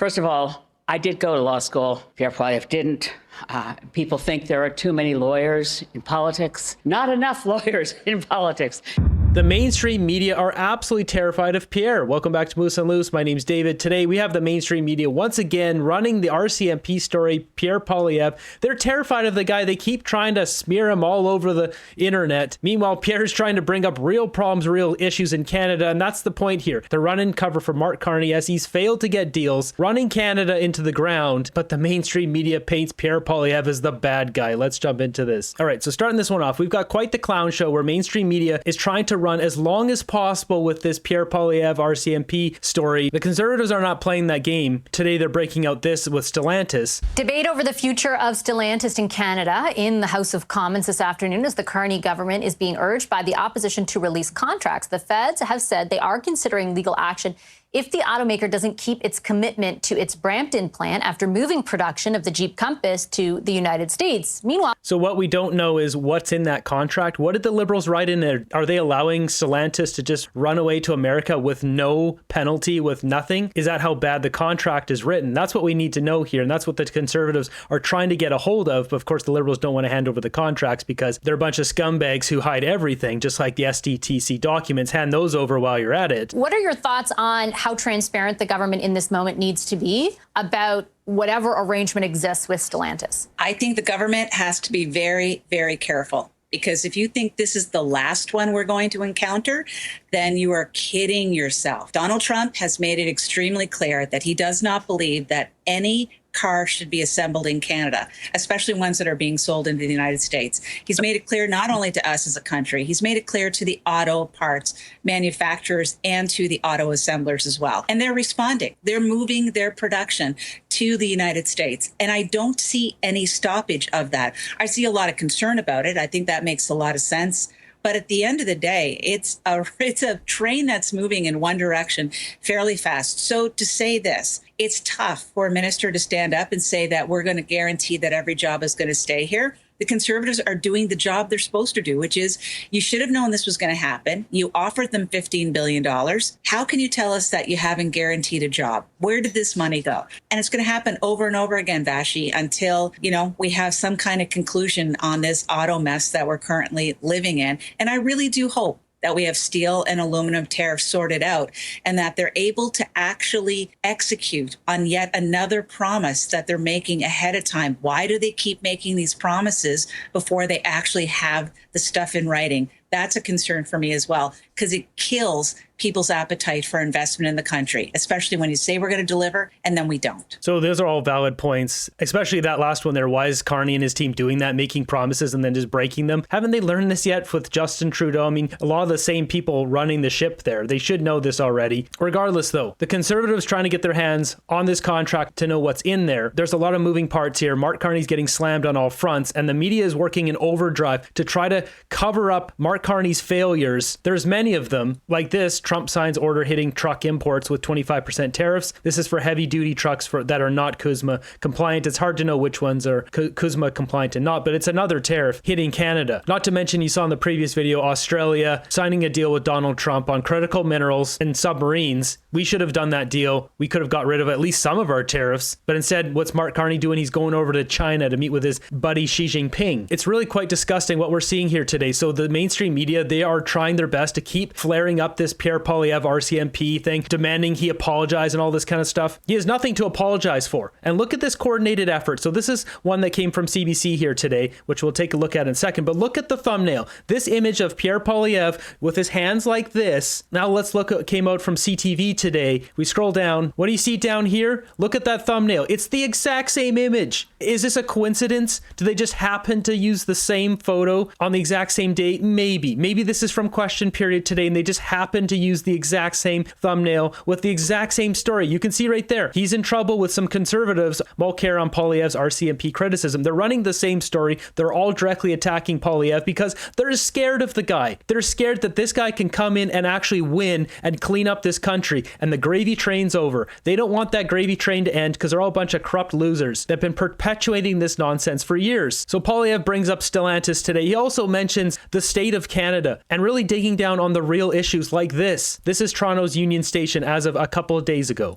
First of all, I did go to law school. Pierre Poilievre didn't. People think there are too many lawyers in politics. Not enough lawyers in politics. The mainstream media are absolutely terrified of Pierre. Welcome back to Moose and Loose. My name's David. Today we have the mainstream media once again running the RCMP story, Pierre Poilievre. They're terrified of the guy. They keep trying to smear him all over the internet. Meanwhile, Pierre's trying to bring up real problems, real issues in Canada, and that's the point here. They're running cover for Mark Carney as he's failed to get deals, running Canada into the ground, but the mainstream media paints Pierre Poilievre as the bad guy. Let's jump into this. All right, so starting this one off, we've got quite the clown show where mainstream media is trying to run as long as possible with this Pierre Poilievre RCMP story. The Conservatives are not playing that game. Today they're breaking out this with Stellantis. Debate over the future of Stellantis in Canada in the House of Commons this afternoon as the Carney government is being urged by the opposition to release contracts. The feds have said they are considering legal action if the automaker doesn't keep its commitment to its Brampton plant after moving production of the Jeep Compass to the United States. Meanwhile, so what we don't know is what's in that contract. What did the Liberals write in there? Are they allowing Stellantis to just run away to America with no penalty, with nothing? Is that how bad the contract is written? That's what we need to know here. And that's what the Conservatives are trying to get a hold of. But of course, the Liberals don't want to hand over the contracts because they're a bunch of scumbags who hide everything, just like the SDTC documents. Hand those over while you're at it. What are your thoughts on how transparent the government in this moment needs to be about whatever arrangement exists with Stellantis? I think the government has to be very, very careful, because if you think this is the last one we're going to encounter, then you are kidding yourself. Donald Trump has made it extremely clear that he does not believe that any car should be assembled in Canada, especially ones that are being sold into the United States. He's made it clear not only to us as a country, he's made it clear to the auto parts manufacturers and to the auto assemblers as well. And they're responding. They're moving their production to the United States. And I don't see any stoppage of that. I see a lot of concern about it. I think that makes a lot of sense. But at the end of the day, it's a train that's moving in one direction fairly fast. So to say this, it's tough for a minister to stand up and say that we're going to guarantee that every job is going to stay here. The Conservatives are doing the job they're supposed to do, which is you should have known this was going to happen. You offered them $15 billion. How can you tell us that you haven't guaranteed a job? Where did this money go? And it's going to happen over and over again, Vashi, until, we have some kind of conclusion on this auto mess that we're currently living in. And I really do hope that we have steel and aluminum tariffs sorted out and that they're able to actually execute on yet another promise that they're making ahead of time. Why do they keep making these promises before they actually have the stuff in writing? That's a concern for me as well, because it kills people's appetite for investment in the country, especially when you say we're going to deliver and then we don't. So those are all valid points, especially that last one there. Why is Carney and his team doing that, making promises and then just breaking them? Haven't they learned this yet with Justin Trudeau? I mean, a lot of the same people running the ship there. They should know this already. Regardless, though, the Conservatives trying to get their hands on this contract to know what's in there. There's a lot of moving parts here. Mark Carney's getting slammed on all fronts, and the media is working in overdrive to try to cover up Mark Carney's failures. There's many of them, like this. Trump signs order hitting truck imports with 25% tariffs. This is for heavy duty trucks that are not CUSMA compliant. It's hard to know which ones are CUSMA compliant and not, but it's another tariff hitting Canada. Not to mention, you saw in the previous video, Australia signing a deal with Donald Trump on critical minerals and submarines. We should have done that deal. We could have got rid of at least some of our tariffs, but instead, what's Mark Carney doing? He's going over to China to meet with his buddy Xi Jinping. It's really quite disgusting what we're seeing here today. So the mainstream media, they are trying their best to keep flaring up this Pierre Poilievre RCMP thing, demanding he apologize and all this kind of stuff. He has nothing to apologize for. And look at this coordinated effort. So this is one that came from CBC here today, which we'll take a look at in a second. But look at the thumbnail. This image of Pierre Poilievre with his hands like this. Now let's look at what came out from CTV today. We scroll down. What do you see down here? Look at that thumbnail. It's the exact same image. Is this a coincidence? Do they just happen to use the same photo on the exact same day? Maybe. Maybe this is from Question Period today and they just happen to use the exact same thumbnail with the exact same story. You can see right there. He's in trouble with some conservatives. Mulcair on Poilievre's RCMP criticism. They're running the same story. They're all directly attacking Poilievre because they're scared of the guy. They're scared that this guy can come in and actually win and clean up this country and the gravy train's over. They don't want that gravy train to end because they're all a bunch of corrupt losers that have been perpetuating this nonsense for years. So Poilievre brings up Stellantis today. He also mentions the state of Canada and really digging down on the real issues like this. This is Toronto's Union Station as of a couple of days ago.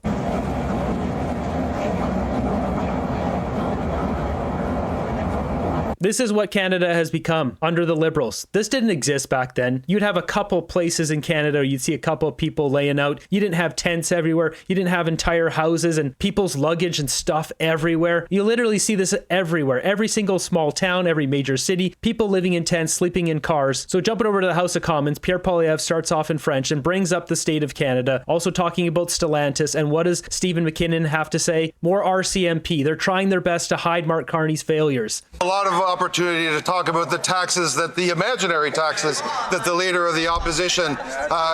This is what Canada has become under the Liberals. This didn't exist back then. You'd have a couple places in Canada, you'd see a couple of people laying out. You didn't have tents everywhere. You didn't have entire houses and people's luggage and stuff everywhere. You literally see this everywhere. Every single small town, every major city, people living in tents, sleeping in cars. So jumping over to the House of Commons, Pierre Poilievre starts off in French and brings up the state of Canada, also talking about Stellantis. And what does Stephen McKinnon have to say? More RCMP. They're trying their best to hide Mark Carney's failures. A lot of opportunity to talk about the taxes, the imaginary taxes that the leader of the opposition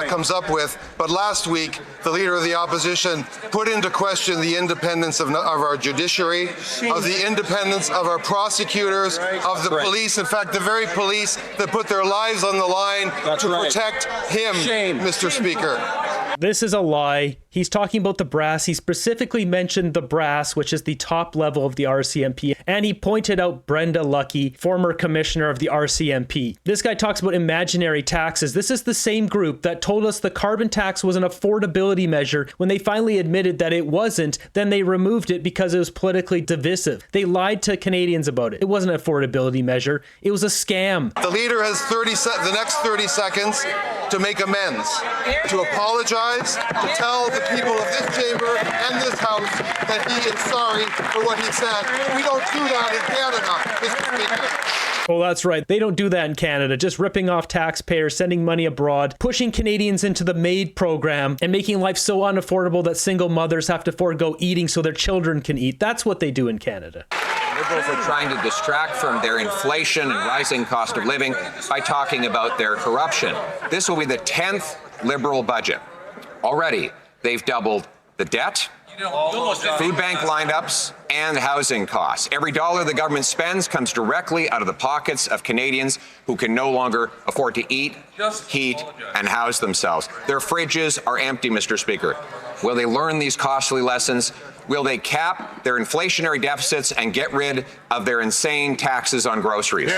comes up with. But last week, the leader of the opposition put into question the independence of our judiciary, of the independence of our prosecutors, of the police. In fact, the very police that put their lives on the line to protect him, Mr. Speaker. This is a lie. He's talking about the brass. He specifically mentioned the brass, which is the top level of the RCMP. And he pointed out Brenda Lucki, former commissioner of the RCMP. This guy talks about imaginary taxes. This is the same group that told us the carbon tax was an affordability measure. When they finally admitted that it wasn't, then they removed it because it was politically divisive. They lied to Canadians about it. It wasn't an affordability measure. It was a scam. The leader has the next 30 seconds to make amends, to apologize, to tell the people of this chamber and this house that he is sorry for what he said. We don't do that in Canada, Mr. Speaker. Oh, that's right. They don't do that in Canada. Just ripping off taxpayers, sending money abroad, pushing Canadians into the MAID program, and making life so unaffordable that single mothers have to forego eating so their children can eat. That's what they do in Canada. Liberals are trying to distract from their inflation and rising cost of living by talking about their corruption. This will be the 10th Liberal budget. Already, they've doubled the debt, food bank lineups, and housing costs. Every dollar the government spends comes directly out of the pockets of Canadians who can no longer afford to eat, heat, and house themselves. Their fridges are empty, Mr. Speaker. Will they learn these costly lessons? Will they cap their inflationary deficits and get rid of their insane taxes on groceries?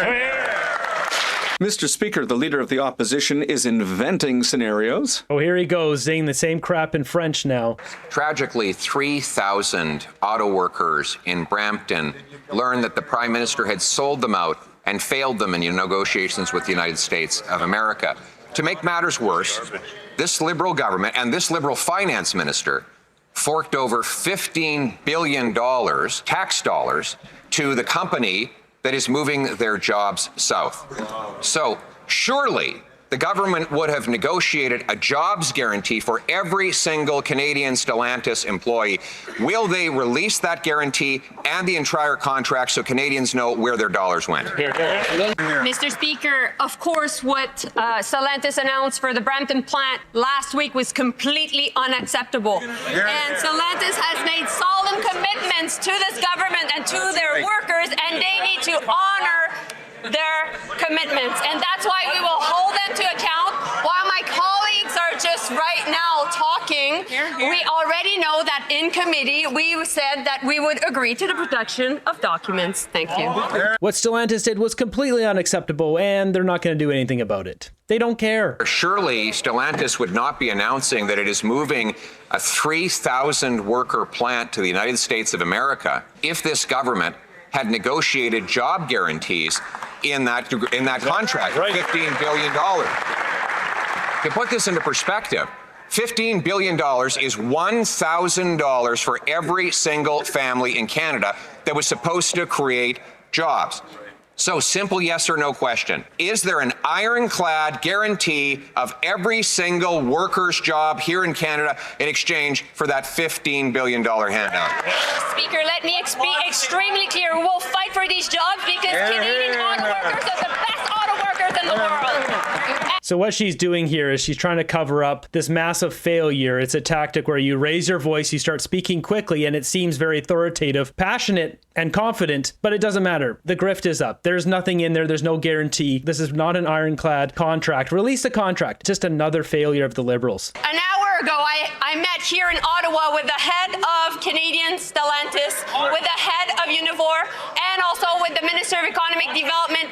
Mr. Speaker, the leader of the opposition is inventing scenarios. Oh, here he goes, saying the same crap in French now. Tragically, 3,000 auto workers in Brampton learned that the Prime Minister had sold them out and failed them in negotiations with the United States of America. To make matters worse, this Liberal government and this Liberal finance minister forked over $15 billion tax dollars to the company that is moving their jobs south. So surely the government would have negotiated a jobs guarantee for every single Canadian Stellantis employee. Will they release that guarantee and the entire contract so Canadians know where their dollars went? Mr. Speaker, of course, what Stellantis announced for the Brampton plant last week was completely unacceptable. And Stellantis has made solemn commitments to this government and to their workers, and they need to honor their commitments, and that's why we will hold them to account. While my colleagues are just right now talking, we already know that in committee we said that we would agree to the production of documents. Thank you. What Stellantis did was completely unacceptable, and they're not going to do anything about it. They don't care. Surely Stellantis would not be announcing that it is moving a 3,000 worker plant to the United States of America if this government had negotiated job guarantees in that contract, $15 billion. To put this into perspective, $15 billion is $1,000 for every single family in Canada that was supposed to create jobs. So simple yes or no question. Is there an ironclad guarantee of every single worker's job here in Canada in exchange for that $15 billion handout? Speaker, let me be extremely clear. We will fight for these jobs because Canadian auto workers are the best auto workers in the world. So what she's doing here is she's trying to cover up this massive failure. It's a tactic where you raise your voice, you start speaking quickly, and it seems very authoritative, passionate, and confident, but it doesn't matter. The grift is up. There's nothing in there. There's no guarantee. This is not an ironclad contract. Release the contract. Just another failure of the Liberals. An hour ago, I met here in Ottawa with the head of Canadian Stellantis, with the head of Unifor, and also with the Minister of Economic Development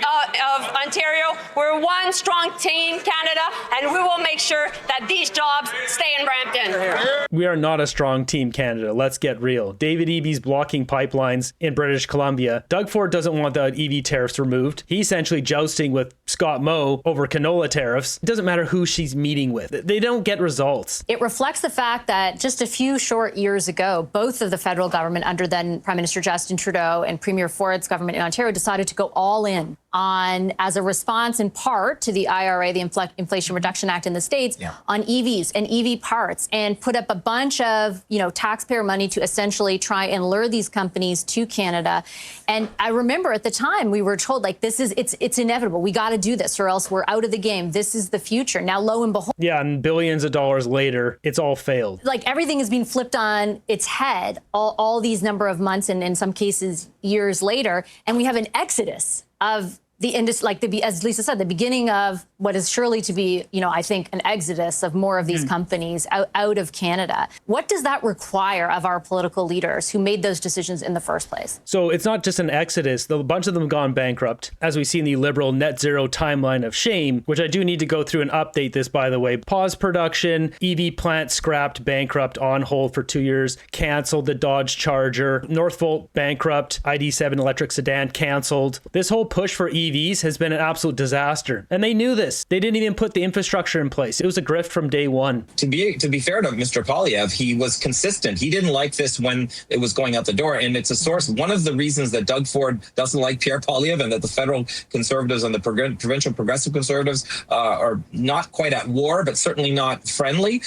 of Ontario. We're one strong team, Canada, and we will make sure that these jobs stay in Brampton. We are not a strong team, Canada. Let's get real. David Eby's blocking pipelines in British Columbia. Doug Ford doesn't want the EV tariffs removed. He's essentially jousting with Scott Moe over canola tariffs. It doesn't matter who she's meeting with. They don't get results. It reflects the fact that just a few short years ago, both of the federal government under then Prime Minister Justin Trudeau and Premier Ford's government in Ontario decided to go all in on, as a response in part to the IRA, the Inflation Reduction Act in the States, on EVs and EV parts, and put up a bunch of, taxpayer money to essentially try and lure these companies to Canada. And I remember at the time we were told, it's inevitable. We got to do this or else we're out of the game. This is the future. Now, lo and behold. Yeah, and billions of dollars later, it's all failed. Everything has been flipped on its head all these number of months and in some cases years later. And we have an exodus of the industry, as Lisa said, the beginning of what is surely to be, I think, an exodus of more of these companies out of Canada. What does that require of our political leaders who made those decisions in the first place? So it's not just an exodus. A bunch of them have gone bankrupt, as we see in the Liberal net zero timeline of shame, which I do need to go through and update this, by the way. Pause production, EV plant scrapped, bankrupt, on hold for 2 years, canceled the Dodge Charger, Northvolt bankrupt, ID7 electric sedan canceled. This whole push for EVs has been an absolute disaster. And they knew this. They didn't even put the infrastructure in place. It was a grift from day one. To be fair to Mr. Poilievre, he was consistent. He didn't like this when it was going out the door. And it's a source. One of the reasons that Doug Ford doesn't like Pierre Poilievre and that the federal conservatives and the provincial progressive conservatives are not quite at war, but certainly not friendly,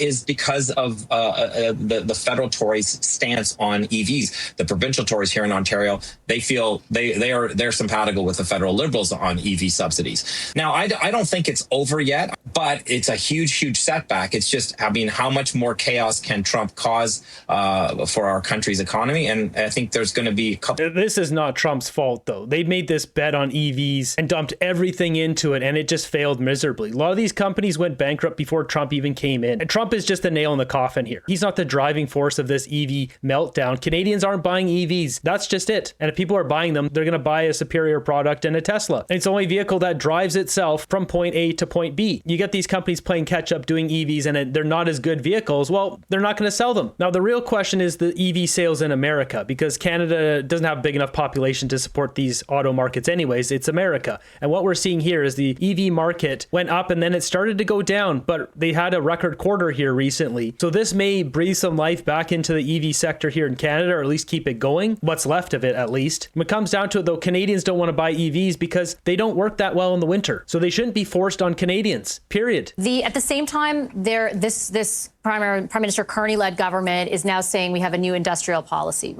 is because of the federal Tories' stance on EVs. The provincial Tories here in Ontario, they feel they're simpatical with the federal Liberals on EV subsidies. Now, I don't think it's over yet, but it's a huge setback. It's just, how much more chaos can Trump cause for our country's economy? And I think there's going to be a couple. This is not Trump's fault, though. They made this bet on EVs and dumped everything into it, and it just failed miserably. A lot of these companies went bankrupt before Trump even came in. And Trump is just the nail in the coffin here. He's not the driving force of this EV meltdown. Canadians aren't buying EVs. That's just it. And if people are buying them, they're going to buy a superior product and a Tesla. And it's the only vehicle that drives itself from point A to point B. You get these companies playing catch up doing EVs and they're not as good vehicles. Well, they're not going to sell them. Now, the real question is the EV sales in America, because Canada doesn't have a big enough population to support these auto markets anyways. It's America. And what we're seeing here is the EV market went up and then it started to go down, but they had a record quarter here recently. So this may breathe some life back into the EV sector here in Canada, or at least keep it going. What's left of it, at least. When it comes down to it, though, Canadians don't want to buy EVs because they don't work that well in the winter. So they shouldn't be forced on Canadians, period. At the same time, this Prime Minister Carney-led government is now saying we have a new industrial policy.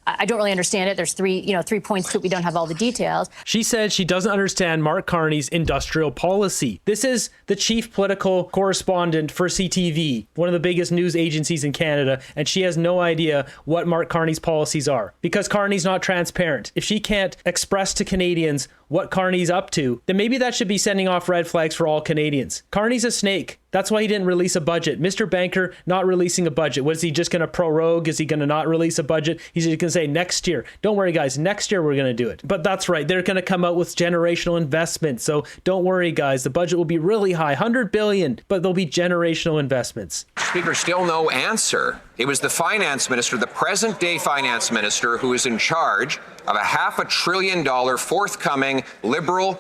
I don't really understand it. There's three points to it. We don't have all the details. She said she doesn't understand Mark Carney's industrial policy. This is the chief political correspondent for CTV, one of the biggest news agencies in Canada, and she has no idea what Mark Carney's policies are because Carney's not transparent. If she can't express to Canadians what Carney's up to, then maybe that should be sending off red flags for all Canadians. Carney's a snake. That's why he didn't release a budget. Mr. Banker not releasing a budget. Was he just going to prorogue? Is he going to not release a budget? He's just going to say next year. Don't worry, guys. Next year, we're going to do it. But that's right. They're going to come out with generational investments. So don't worry, guys. The budget will be really high, $100 billion, but there'll be generational investments. Speaker, still no answer. It was the finance minister, the present day finance minister, who is in charge of a $500 billion forthcoming Liberal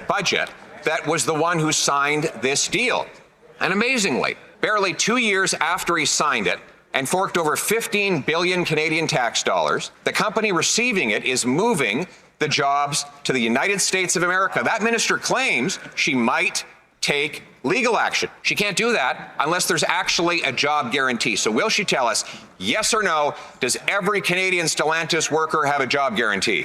budget that was the one who signed this deal. And amazingly, barely 2 years after he signed it and forked over 15 billion Canadian tax dollars, the company receiving it is moving the jobs to the United States of America. That minister claims she might take legal action. She can't do that unless there's actually a job guarantee. So will she tell us, yes or no, does every Canadian Stellantis worker have a job guarantee?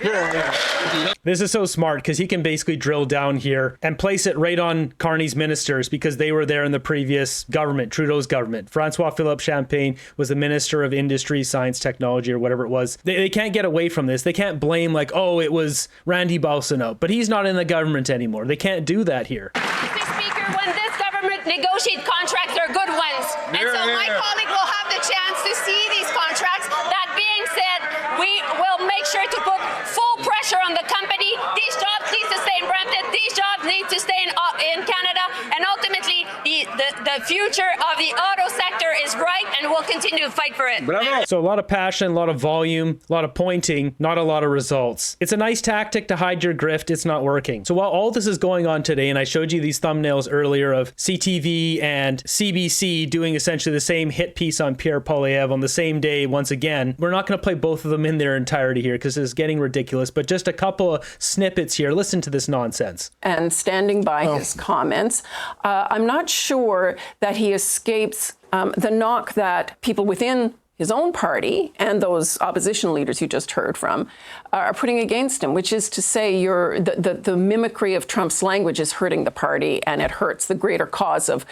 This is so smart because he can basically drill down here and place it right on Carney's ministers because they were there in the previous government, Trudeau's government. Francois-Philippe Champagne was the Minister of Industry, Science, Technology, or whatever it was. They can't get away from this. They can't blame like, oh, it was Randy Balsanow, but he's not in the government anymore. They can't do that here. Mr. Speaker, when this government negotiate contracts, they're good ones. And so my colleague will have the chance to see these contracts. That being said, we will make sure to put continue to fight for it. Bravo. So a lot of passion, a lot of volume, a lot of pointing, not a lot of results. It's a nice tactic to hide your grift. It's not working. So while all this is going on today, and I showed you these thumbnails earlier of CTV and CBC doing essentially the same hit piece on Pierre Poilievre on the same day once again, we're not going to play both of them in their entirety here because it's getting ridiculous, but just a couple of snippets here. Listen to this nonsense. And standing by his comments, I'm not sure that he escapes the knock that people within his own party and those opposition leaders you just heard from are putting against him, which is to say the mimicry of Trump's language is hurting the party, and it hurts the greater cause of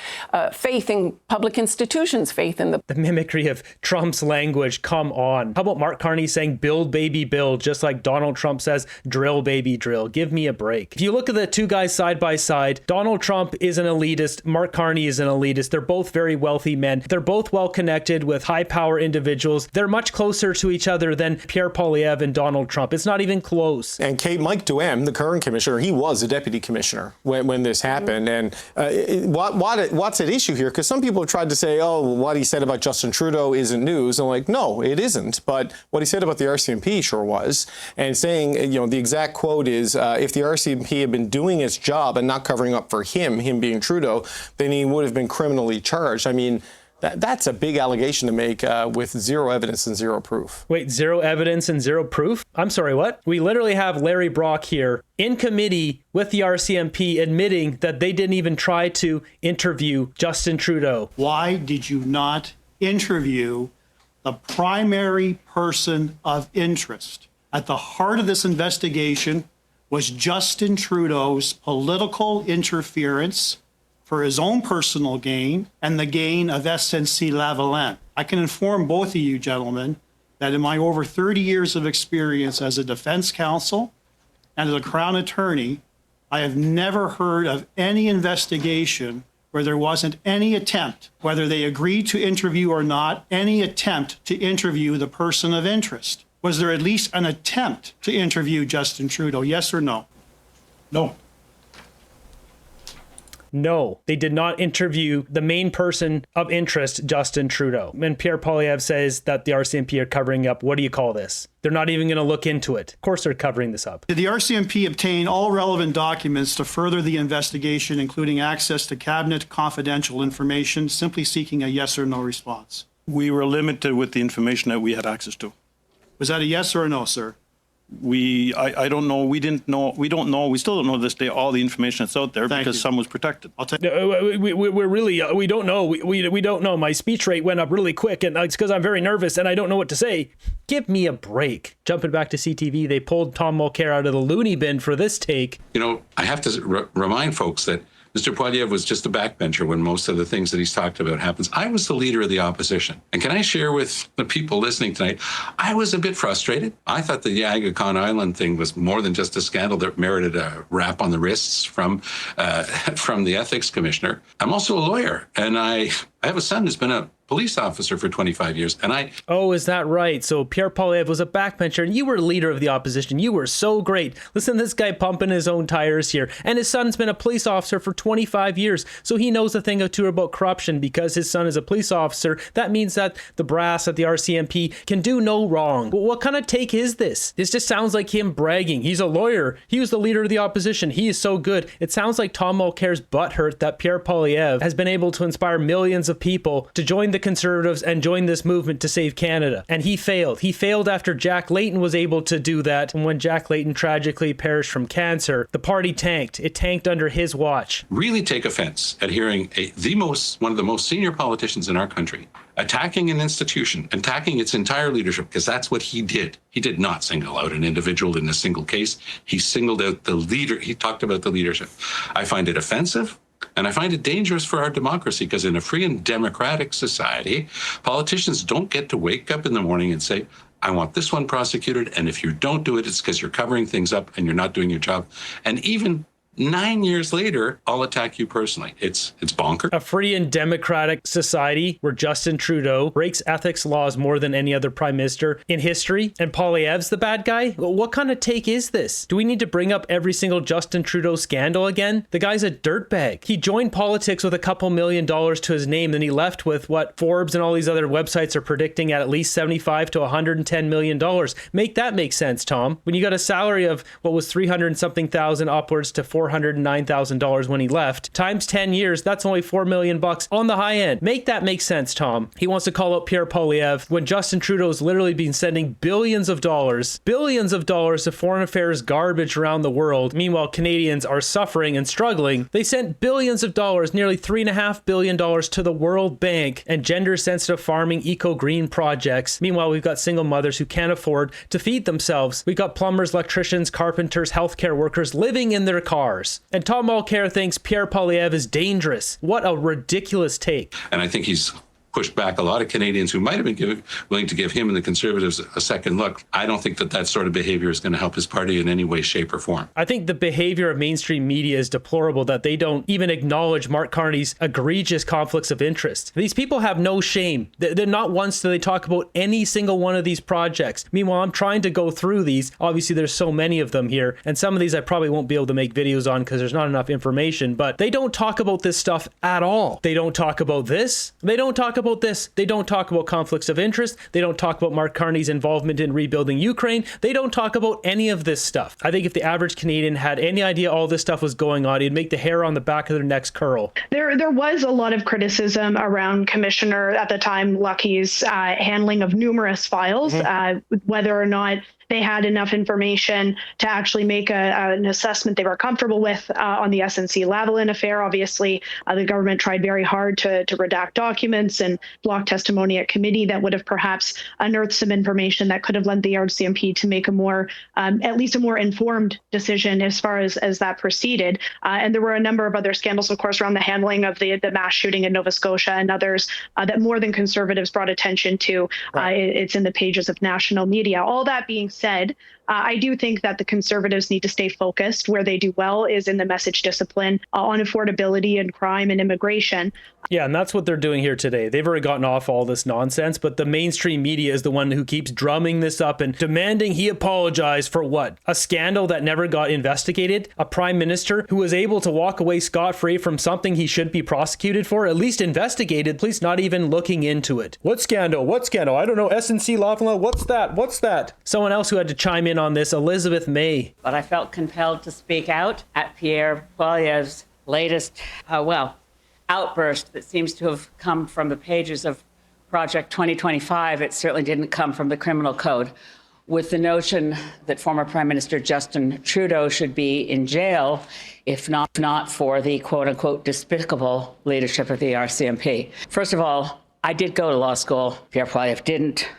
faith in public institutions, faith in the mimicry of Trump's language. Come on. How about Mark Carney saying build baby build, just like Donald Trump says drill baby drill? Give me a break. If you look at the two guys side by side, Donald Trump is an elitist, Mark Carney is an elitist. They're both very wealthy men. They're both well connected with high power individuals. They're much closer to each other than Pierre Poilievre and Donald Trump. It's not even close. And Mike Duhem, the current commissioner, he was a deputy commissioner when this happened. And what's at issue here? Because some people have tried to say, oh, what he said about Justin Trudeau isn't news. I'm like, no, it isn't. But what he said about the RCMP sure was. And saying, the exact quote is, if the RCMP had been doing its job and not covering up for him being Trudeau, then he would have been criminally charged. I mean, that's a big allegation to make with zero evidence and zero proof. Wait, zero evidence and zero proof? I'm sorry, what? We literally have Larry Brock here in committee with the RCMP admitting that they didn't even try to interview Justin Trudeau. Why did you not interview the primary person of interest? At the heart of this investigation was Justin Trudeau's political interference for his own personal gain and the gain of SNC-Lavalin. I can inform both of you gentlemen that in my over 30 years of experience as a defense counsel and as a Crown attorney, I have never heard of any investigation where there wasn't any attempt, whether they agreed to interview or not, any attempt to interview the person of interest. Was there at least an attempt to interview Justin Trudeau, yes or no? No. No, they did not interview the main person of interest, Justin Trudeau. And Pierre Poilievre says that the RCMP are covering up. What do you call this? They're not even going to look into it. Of course they're covering this up. Did the RCMP obtain all relevant documents to further the investigation, including access to cabinet confidential information, simply seeking a yes or no response? We were limited with the information that we had access to. Was that a yes or a no, sir? I don't know. We didn't know. We don't know. We still don't know this day all the information that's out there because some was protected. We're really, we don't know. We don't know. My speech rate went up really quick, and it's because I'm very nervous and I don't know what to say. Give me a break. Jumping back to CTV, they pulled Tom Mulcair out of the loony bin for this take. I have to remind folks that Mr. Poilievre was just a backbencher when most of the things that he's talked about happens. I was the leader of the opposition. And can I share with the people listening tonight, I was a bit frustrated. I thought the Aga Khan Island thing was more than just a scandal that merited a rap on the wrists from the ethics commissioner. I'm also a lawyer, and I have a son who's been a police officer for 25 years, and Oh, is that right? So Pierre Poilievre was a backbencher, and you were leader of the opposition. You were so great. Listen to this guy pumping his own tires here. And his son's been a police officer for 25 years, so he knows a thing or two about corruption. Because his son is a police officer, that means that the brass at the RCMP can do no wrong. But what kind of take is this? This just sounds like him bragging. He's a lawyer. He was the leader of the opposition. He is so good. It sounds like Tom Mulcair's butthurt that Pierre Poilievre has been able to inspire millions of people to join the Conservatives and join this movement to save Canada. And he failed. He failed after Jack Layton was able to do that. And when Jack Layton tragically perished from cancer, the party tanked. It tanked under his watch. really take offense at hearing one of the most senior politicians in our country attacking an institution, attacking its entire leadership, because that's what he did. He did not single out an individual in a single case. He singled out the leader. He talked about the leadership. I find it offensive. And I find it dangerous for our democracy, because in a free and democratic society, politicians don't get to wake up in the morning and say, I want this one prosecuted, and if you don't do it, it's because you're covering things up and you're not doing your job. And even 9 years later, I'll attack you personally. It's bonkers. A free and democratic society where Justin Trudeau breaks ethics laws more than any other prime minister in history, and Poilievre's the bad guy? What kind of take is this? Do we need to bring up every single Justin Trudeau scandal again? The guy's a dirtbag. He joined politics with a couple $1 million to his name, then he left with what Forbes and all these other websites are predicting at least $75 to $110 million. Make that make sense, Tom. When you got a salary of what was 300 and something thousand upwards to $409,000 when he left, times 10 years, that's only $4 million on the high end. Make that make sense, Tom. He wants to call out Pierre Poilievre when Justin Trudeau's literally been sending billions of dollars to foreign affairs garbage around the world. Meanwhile, Canadians are suffering and struggling. They sent billions of dollars, nearly $3.5 billion to the World Bank and gender-sensitive farming eco-green projects. Meanwhile, we've got single mothers who can't afford to feed themselves. We've got plumbers, electricians, carpenters, healthcare workers living in their cars. And Tom Mulcair thinks Pierre Poilievre is dangerous. What a ridiculous take. And I think he's pushed back a lot of Canadians who might have been willing to give him and the Conservatives a second look. I don't think that sort of behavior is going to help his party in any way, shape, or form. I think the behavior of mainstream media is deplorable, that they don't even acknowledge Mark Carney's egregious conflicts of interest. These people have no shame. They're not once do they talk about any single one of these projects. Meanwhile, I'm trying to go through these. Obviously, there's so many of them here, and some of these I probably won't be able to make videos on because there's not enough information, but they don't talk about this stuff at all. They don't talk about this. They don't talk about this. They don't talk about conflicts of interest. They don't talk about Mark Carney's involvement in rebuilding Ukraine. They don't talk about any of this stuff. I think if the average Canadian had any idea all this stuff was going on, it'd make the hair on the back of their necks curl. There was a lot of criticism around Commissioner, at the time, Lucky's handling of numerous files, whether or not they had enough information to actually make an assessment they were comfortable with on the SNC-Lavalin affair. Obviously, the government tried very hard to redact documents and block testimony at committee that would have perhaps unearthed some information that could have led the RCMP to make a more, at least a more informed decision as far as that proceeded. And there were a number of other scandals, of course, around the handling of the mass shooting in Nova Scotia and others that more than Conservatives brought attention to. It's in the pages of national media. All that being said, I do think that the Conservatives need to stay focused. Where they do well is in the message discipline on affordability and crime and immigration. Yeah, and that's what they're doing here today. They've already gotten off all this nonsense, but the mainstream media is the one who keeps drumming this up and demanding he apologize for what? A scandal that never got investigated? A prime minister who was able to walk away scot-free from something he should be prosecuted for? At least investigated, please, not even looking into it. What scandal? What scandal? I don't know. SNC-Lavalin, what's that? What's that? Someone else who had to chime in on this, Elizabeth May. But I felt compelled to speak out at Pierre Poilievre's latest, outburst that seems to have come from the pages of Project 2025. It certainly didn't come from the criminal code, with the notion that former Prime Minister Justin Trudeau should be in jail if not for the quote-unquote despicable leadership of the RCMP. First of all, I did go to law school. Pierre Poilievre didn't.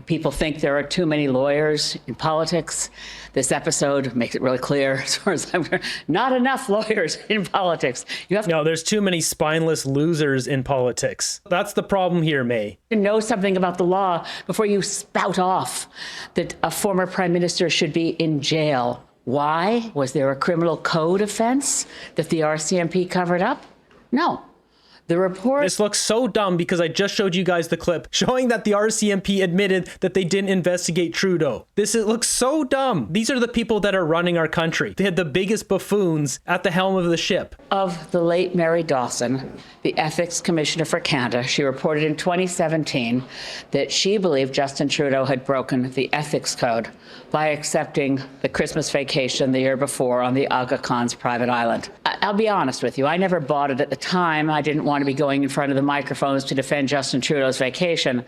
People think there are too many lawyers in politics. This episode makes it really clear, as far as I'm concerned, not enough lawyers in politics. No, there's too many spineless losers in politics. That's the problem here, May. To know something about the law before you spout off that a former prime minister should be in jail. Why? Was there a criminal code offense that the RCMP covered up? No. The report. This looks so dumb because I just showed you guys the clip showing that the RCMP admitted that they didn't investigate Trudeau. It looks so dumb. These are the people that are running our country. They had the biggest buffoons at the helm of the ship. Of the late Mary Dawson, the Ethics Commissioner for Canada, she reported in 2017 that she believed Justin Trudeau had broken the ethics code by accepting the Christmas vacation the year before on the Aga Khan's private island. I'll be honest with you, I never bought it at the time. I didn't want to be going in front of the microphones to defend Justin Trudeau's vacation,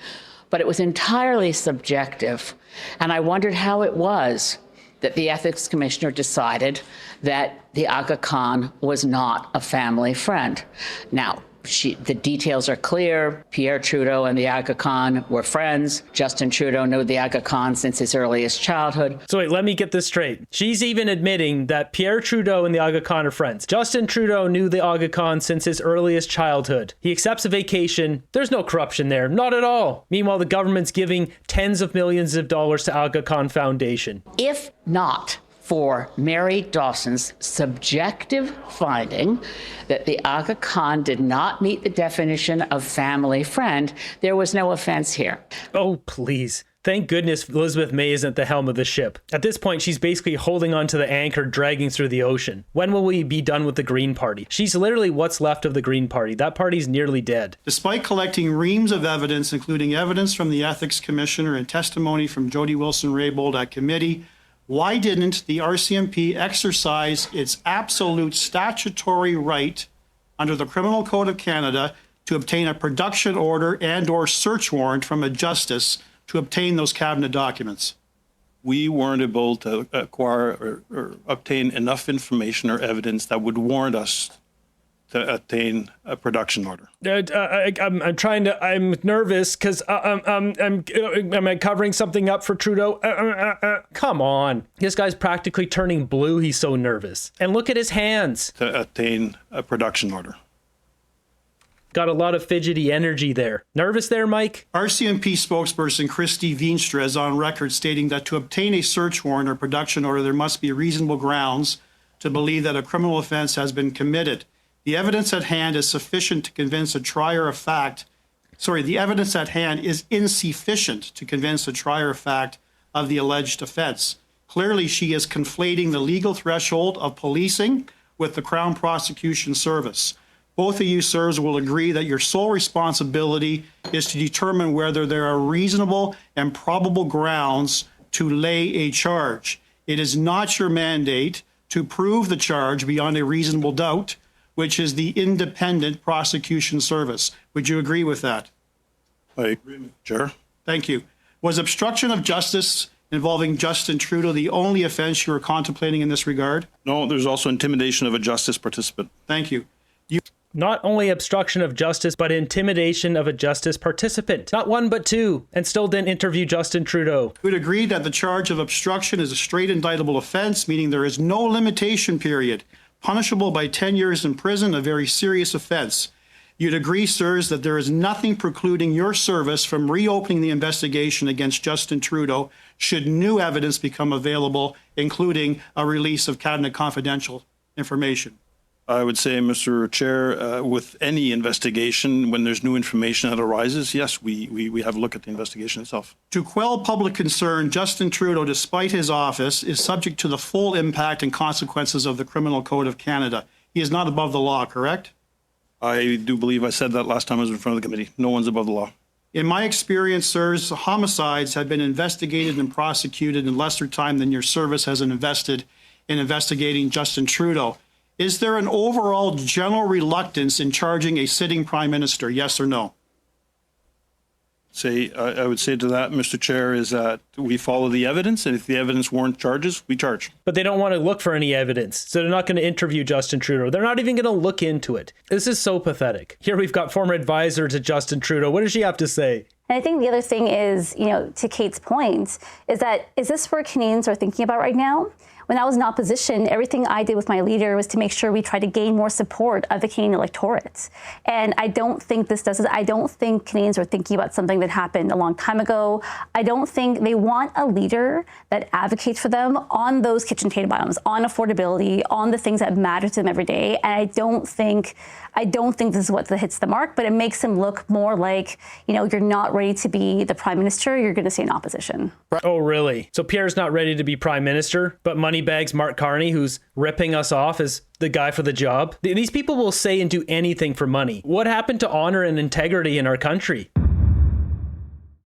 but it was entirely subjective. And I wondered how it was that the ethics commissioner decided that the Aga Khan was not a family friend. Now, the details are clear. Pierre Trudeau and the Aga Khan were friends. Justin Trudeau knew the Aga Khan since his earliest childhood. So wait, let me get this straight. She's even admitting that Pierre Trudeau and the Aga Khan are friends. Justin Trudeau knew the Aga Khan since his earliest childhood. He accepts a vacation. There's no corruption there, not at all. Meanwhile, the government's giving tens of millions of dollars to Aga Khan Foundation. If not for Mary Dawson's subjective finding that the Aga Khan did not meet the definition of family friend, there was no offense here. Oh, please. Thank goodness Elizabeth May isn't at the helm of the ship. At this point, she's basically holding onto the anchor, dragging through the ocean. When will we be done with the Green Party? She's literally what's left of the Green Party. That party's nearly dead. Despite collecting reams of evidence, including evidence from the Ethics Commissioner and testimony from Jody Wilson-Raybould at committee, why didn't the RCMP exercise its absolute statutory right under the Criminal Code of Canada to obtain a production order and/or search warrant from a justice to obtain those cabinet documents? We weren't able to acquire or obtain enough information or evidence that would warrant us to attain a production order. I'm nervous because am I covering something up for Trudeau? Come on. This guy's practically turning blue. He's so nervous. And look at his hands. To attain a production order. Got a lot of fidgety energy there. Nervous there, Mike? RCMP spokesperson Christy Veenstra is on record stating that to obtain a search warrant or production order, there must be reasonable grounds to believe that a criminal offense has been committed. The evidence at hand is sufficient to convince a trier of fact. The evidence at hand is insufficient to convince a trier of fact of the alleged offense. Clearly, she is conflating the legal threshold of policing with the Crown Prosecution Service. Both of you, sirs, will agree that your sole responsibility is to determine whether there are reasonable and probable grounds to lay a charge. It is not your mandate to prove the charge beyond a reasonable doubt, which is the independent prosecution service. Would you agree with that? I agree, Chair. Thank you. Was obstruction of justice involving Justin Trudeau the only offense you were contemplating in this regard? No, there's also intimidation of a justice participant. Thank you. Not only obstruction of justice, but intimidation of a justice participant. Not one, but two, and still didn't interview Justin Trudeau. Would agree that the charge of obstruction is a straight indictable offense, meaning there is no limitation period, punishable by 10 years in prison, a very serious offense. You'd agree, sirs, that there is nothing precluding your service from reopening the investigation against Justin Trudeau should new evidence become available, including a release of cabinet confidential information. I would say, Mr. Chair, with any investigation, when there's new information that arises, yes, we have a look at the investigation itself. To quell public concern, Justin Trudeau, despite his office, is subject to the full impact and consequences of the Criminal Code of Canada. He is not above the law, correct? I do believe I said that last time I was in front of the committee. No one's above the law. In my experience, sirs, homicides have been investigated and prosecuted in lesser time than your service has invested in investigating Justin Trudeau. Is there an overall general reluctance in charging a sitting prime minister, yes or no? I would say to that, Mr. Chair, is that we follow the evidence, and if the evidence warrants charges, we charge. But they don't want to look for any evidence, so they're not going to interview Justin Trudeau. They're not even going to look into it. This is so pathetic. Here we've got former advisor to Justin Trudeau. What does she have to say? And I think the other thing is, to Kate's point, is this where Canadians are thinking about right now? When I was in opposition, everything I did with my leader was to make sure we try to gain more support of the Canadian electorate. And I don't think this does it. I don't think Canadians are thinking about something that happened a long time ago. I don't think they want a leader that advocates for them on those kitchen table items, on affordability, on the things that matter to them every day. And I don't think this is what hits the mark, but it makes him look more like, you're not ready to be the prime minister, you're going to stay in opposition. Oh, really? So Pierre's not ready to be prime minister, but Moneybags Mark Carney, who's ripping us off as the guy for the job? These people will say and do anything for money. What happened to honor and integrity in our country?